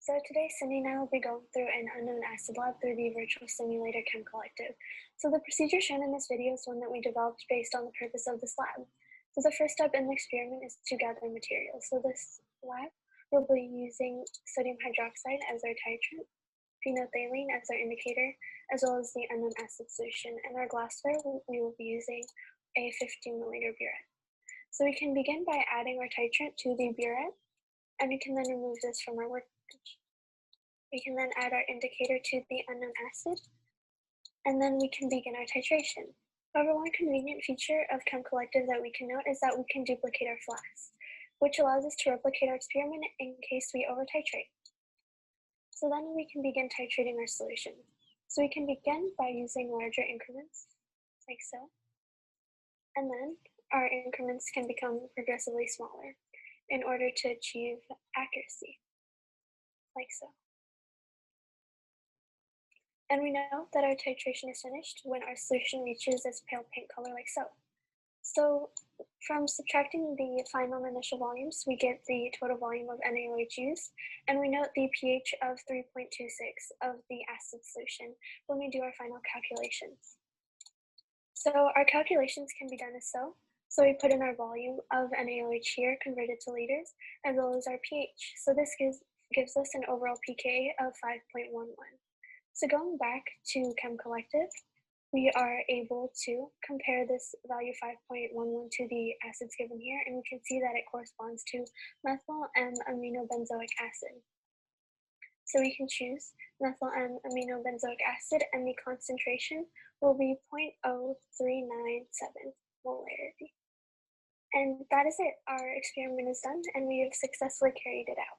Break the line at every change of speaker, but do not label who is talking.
So today, Cindy and I will be going through an unknown acid lab through the virtual simulator Chem Collective. So the procedure shown in this video is one that we developed based on the purpose of this lab. So the first step in the experiment is to gather materials. So this lab will be using sodium hydroxide as our titrant, phenolphthalein as our indicator, as well as the unknown acid solution. And our glassware, we will be using a 15 milliliter burette. So we can begin by adding our titrant to the burette, and we can then remove this from our workbench. We can then add our indicator to the unknown acid, and then we can begin our titration. However, one convenient feature of Chem Collective that we can note is that we can duplicate our flasks, which allows us to replicate our experiment in case we over-titrate. So then we can begin titrating our solution. So we can begin by using larger increments, like so, and then our increments can become progressively smaller in order to achieve accuracy, like so. And we know that our titration is finished when our solution reaches this pale pink color like so. So from subtracting the final initial volumes, we get the total volume of NaOH used, and we note the pH of 3.26 of the acid solution when we do our final calculations. So our calculations can be done as so. So we put in our volume of NaOH here converted to liters, as well as our pH. So this gives us an overall pKa of 5.11. So going back to Chem Collective, we are able to compare this value 5.11 to the acids given here, and we can see that it corresponds to methyl M-aminobenzoic acid. So we can choose methyl M-aminobenzoic acid, and the concentration will be 0.0397 molarity. And that is it. Our experiment is done, and we have successfully carried it out.